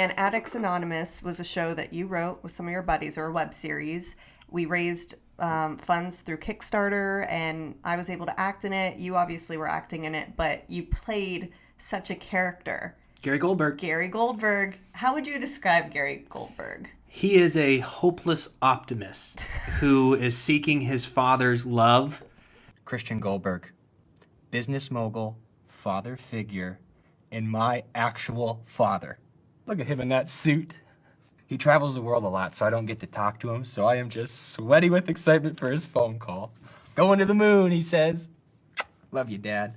And Addicts Anonymous was a show that you wrote with some of your buddies, or a web series. We raised funds through Kickstarter, and I was able to act in it. You obviously were acting in it, but you played such a character. Gary Goldberg. Gary Goldberg. How would you describe Gary Goldberg? He is a hopeless optimist who is seeking his father's love. Christian Goldberg, business mogul, father figure, and my actual father. Look at him in that suit. He travels the world a lot, so I don't get to talk to him, so I am just sweaty with excitement for his phone call. Going to the moon, he says. Love you, Dad.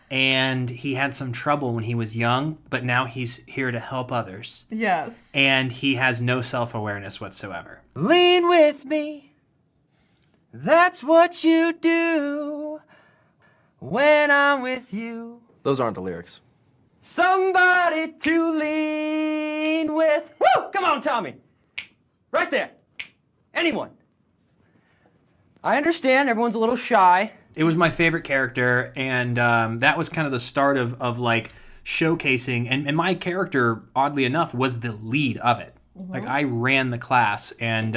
And he had some trouble when he was young, but now he's here to help others. Yes. And he has no self-awareness whatsoever. Lean with me. That's what you do when I'm with you. Those aren't the lyrics. Somebody to lean with. Woo! Come on, Tommy. Right there. Anyone. I understand everyone's a little shy. It was my favorite character, and that was kind of the start of like showcasing. And my character, oddly enough, was the lead of it. Mm-hmm. Like I ran the class, and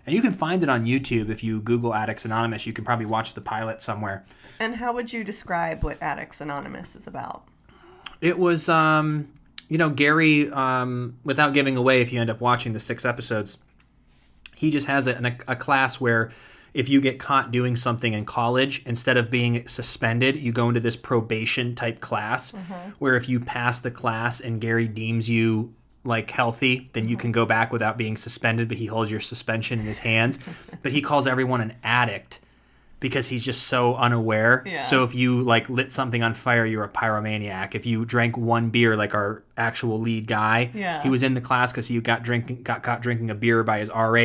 you can find it on YouTube if you Google Addicts Anonymous. You can probably watch the pilot somewhere. And how would you describe what Addicts Anonymous is about? It was, Gary, without giving away if you end up watching the 6 episodes, he just has a class where if you get caught doing something in college, instead of being suspended, you go into this probation type class where if you pass the class and Gary deems you like healthy, then you can go back without being suspended, but he holds your suspension in his hands. But he calls everyone an addict because he's just so unaware. Yeah. So if you like lit something on fire, you're a pyromaniac. If you drank one beer, like our actual lead guy, he was in the class because he got caught drinking a beer by his RA,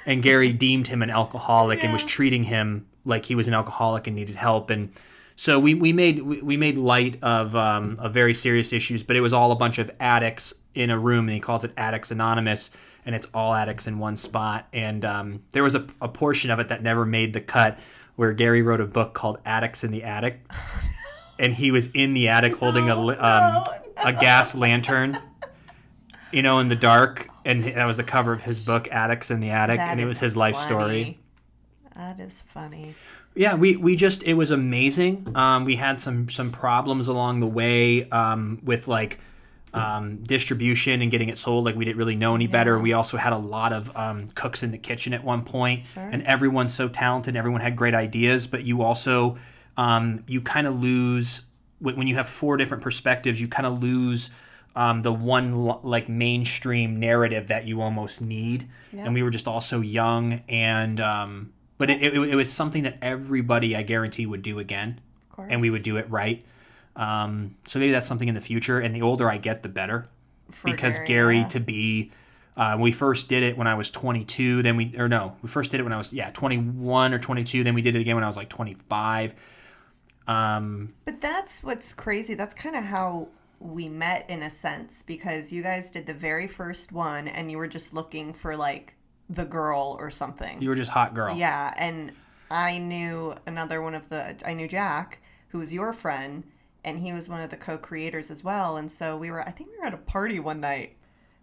and Gary deemed him an alcoholic and was treating him like he was an alcoholic and needed help. And so we made light of very serious issues, but it was all a bunch of addicts in a room, and he calls it Addicts Anonymous. And it's all addicts in one spot. And there was a portion of it that never made the cut where Gary wrote a book called Addicts in the Attic. And he was in the attic holding a gas lantern, in the dark. And that was the cover of his book, Addicts in the Attic. And it was his life story. That is funny. Yeah, it was amazing. We had some problems along the way with like distribution and getting it sold. Like we didn't really know any better. We also had a lot of cooks in the kitchen at one point, and everyone's so talented. Everyone had great ideas, but you also you kind of lose when you have 4 different perspectives. You kind of lose the one like mainstream narrative that you almost need. And we were just all so young, and but it was something that everybody, I guarantee, would do again, and we would do it right. So maybe that's something in the future, and the older I get, the better. Because Gary to be, we first did it when I was 22, we first did it when I was 21 or 22, then we did it again when I was like 25. But that's what's crazy. That's kind of how we met in a sense, because you guys did the very first one, and you were just looking for like the girl or something. You were just hot girl. Yeah, and I knew I knew Jack, who was your friend, and he was one of the co-creators as well. And so I think we were at a party one night,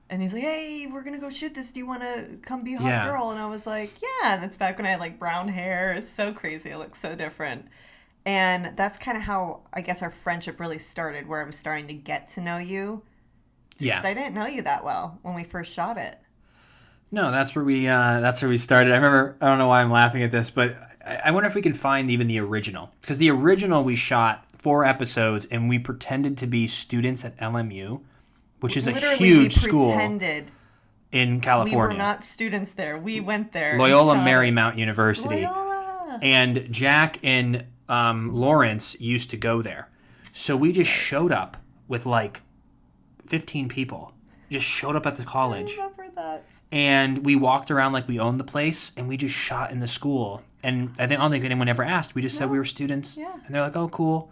and he's like, hey, we're going to go shoot this. Do you want to come be a hot girl? And I was like, yeah. And that's back when I had like brown hair. It's so crazy. I look so different. And that's kind of how I guess our friendship really started, where I was starting to get to know you. Because I didn't know you that well when we first shot it. No, that's where we started. I remember, I don't know why I'm laughing at this, but I wonder if we can find even the original. Because the original we shot 4 episodes, and we pretended to be students at LMU, which is a huge school in California. We were not students there. We went there. Loyola Marymount University. Loyola. And Jack and Lawrence used to go there. So we just showed up with like 15 people. Just showed up at the college. I remember that. And we walked around like we owned the place, and we just shot in the school. And I don't think anyone ever asked. We just said we were students. Yeah. And they're like, oh, cool.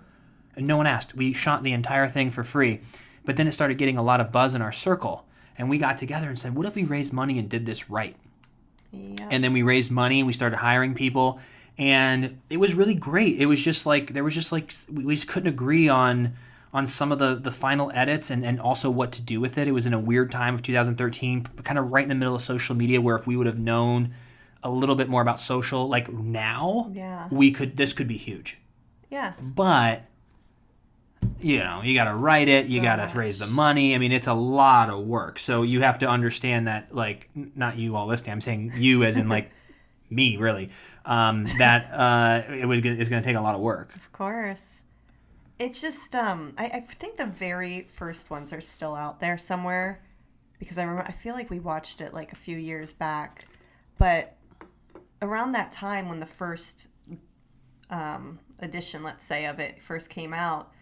And no one asked. We shot the entire thing for free. But then it started getting a lot of buzz in our circle. And we got together and said, what if we raised money and did this right? Yep. And then we raised money, and we started hiring people. And it was really great. It was just like, we just couldn't agree on on some of the final edits and also what to do with it. It was in a weird time of 2013, kind of right in the middle of social media, where if we would have known a little bit more about social, like now, this could be huge. Yeah. But, you know, you got to write it, you got to raise the money. I mean, it's a lot of work. So you have to understand that, like, not you all listening, I'm saying you as in, like, me, really, that it's going to take a lot of work. Of course. It's just, I think the very first ones are still out there somewhere, because I feel like we watched it like a few years back, but around that time when the first edition, let's say, of it first came out,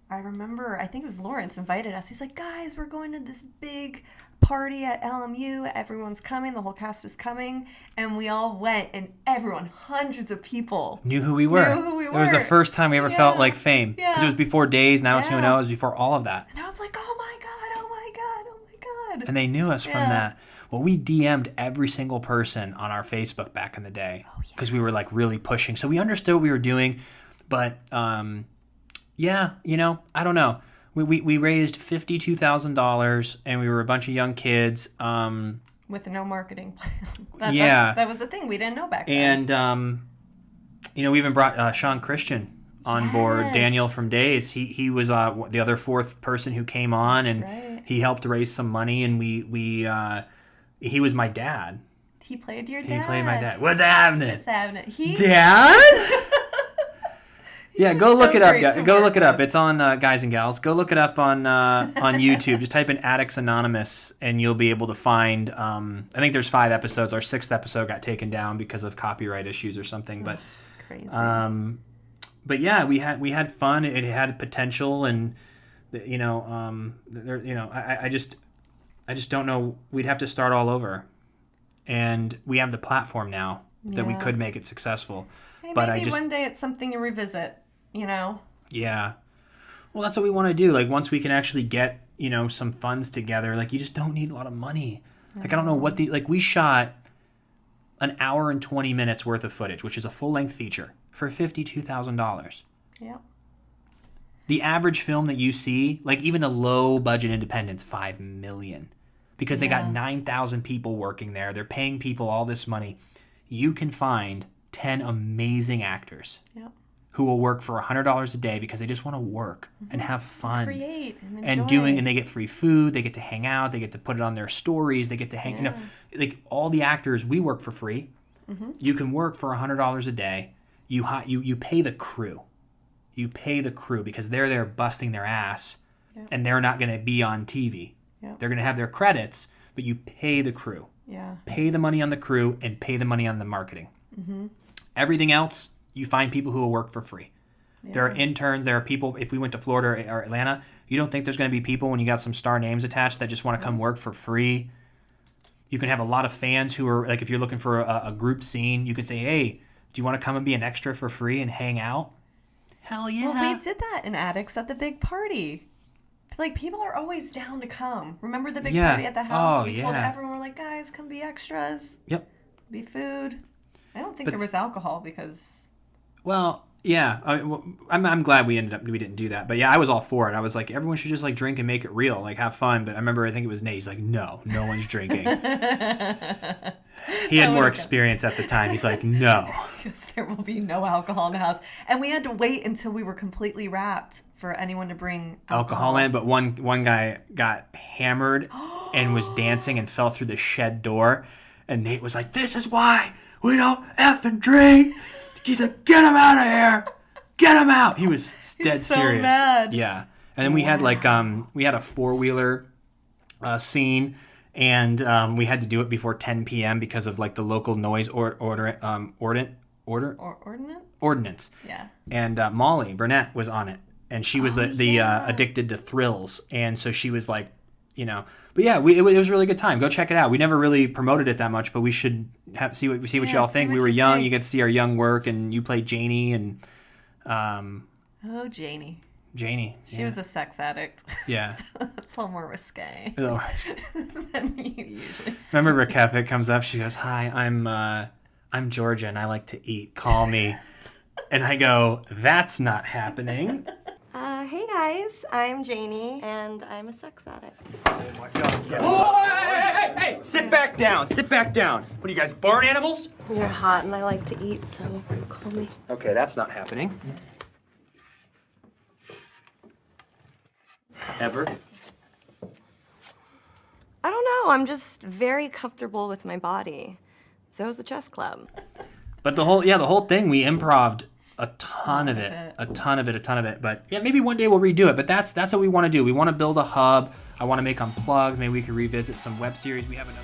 I remember, I think it was Lawrence invited us. He's like, guys, we're going to this big party at LMU. Everyone's coming. The whole cast is coming. And we all went, and everyone, hundreds of people, knew who we were. It was the first time we ever felt like fame. Because it was before Days, 90210. It was before all of that. And I was like, oh my God, oh my God, oh my God. And they knew us from that. Well, we DM'd every single person on our Facebook back in the day. Because we were like really pushing. So we understood what we were doing. But, yeah, you know, I don't know. We raised $52,000, and we were a bunch of young kids. With no marketing plan. That was the thing. We didn't know back then. And, you know, we even brought Sean Christian on board, Daniel from Days. He was the other fourth person who came on, and he helped raise some money, and he was my dad. He played your dad. He played my dad. What's happening? What's happening? Dad? Yeah, go look it up, guys. Go look it up. It's on Guys and Gals. Go look it up on YouTube. Just type in Addicts Anonymous, and you'll be able to find. I think there's 5 episodes. Our 6th episode got taken down because of copyright issues or something. But, crazy. But yeah, we had fun. It had potential, and you know, I just don't know. We'd have to start all over, and we have the platform now that we could make it successful. Hey, but maybe one day it's something to revisit. You know? Yeah. Well, that's what we want to do. Like, once we can actually get, you know, some funds together, like, you just don't need a lot of money. Like, I don't know what we shot an hour and 20 minutes worth of footage, which is a full-length feature, for $52,000. Yeah. The average film that you see, like, even a low-budget independent's $5 million. Because they got 9,000 people working there. They're paying people all this money. You can find 10 amazing actors who will work for $100 a day because they just want to work and have fun, create and enjoy. And they get free food, they get to hang out, they get to put it on their stories, they get to hang, you know, like all the actors, we work for free. You can work for $100 a day. You pay the crew. You pay the crew because they're there busting their ass, and they're not going to be on TV. They're going to have their credits, but you pay the crew. Pay the money on the crew and pay the money on the marketing. Everything else, you find people who will work for free. There are interns. There are people, if we went to Florida or Atlanta, you don't think there's going to be people when you got some star names attached that just want to come work for free. You can have a lot of fans who are, like, if you're looking for a group scene, you can say, hey, do you want to come and be an extra for free and hang out? Hell yeah. Well, we did that in Addicts at the big party. Like, people are always down to come. Remember the big party at the house? We told everyone, we're like, guys, come be extras. Yep. Be food. I don't think there was alcohol because... Well, yeah. I'm glad we didn't do that. But yeah, I was all for it. I was like, everyone should just like drink and make it real, like have fun. But I remember, I think it was Nate. He's like, no one's drinking. He had more experience at the time. He's like, no. Because there will be no alcohol in the house. And we had to wait until we were completely wrapped for anyone to bring alcohol in. But one guy got hammered and was dancing and fell through the shed door. And Nate was like, this is why we don't effing drink. He's like, get him out of here. Get him out. He was dead serious. Mad. Yeah. And then we had like, we had a 4-wheeler scene. And we had to do it before 10 p.m. because of like the local noise ordinance. Yeah. And Molly Burnett was on it, and she was the addicted to thrills, and so she was like, you know. But yeah, it was a really good time. Go check it out. We never really promoted it that much, but we should see what y'all think. We were young. You get to see our young work, and you played Janie and. Janie. She was a sex addict. Yeah. So it's a little more risque than you usually see. Remember Rakefik comes up, she goes, hi, I'm Georgia and I like to eat. Call me. And I go, that's not happening. Hey guys. guys. I'm Janie, and I'm a sex addict. Oh my God. Yes. Oh, hey! Sit back down. Sit back down. What are you guys, barn animals? You're hot, and I like to eat, so call me. Okay, that's not happening. Ever? I don't know. I'm just very comfortable with my body. So is the chess club. But the whole thing, we improv'd a ton of it. But yeah, maybe one day we'll redo it. But that's what we want to do. We want to build a hub. I want to make Unplugged. Maybe we can revisit some web series. We have another.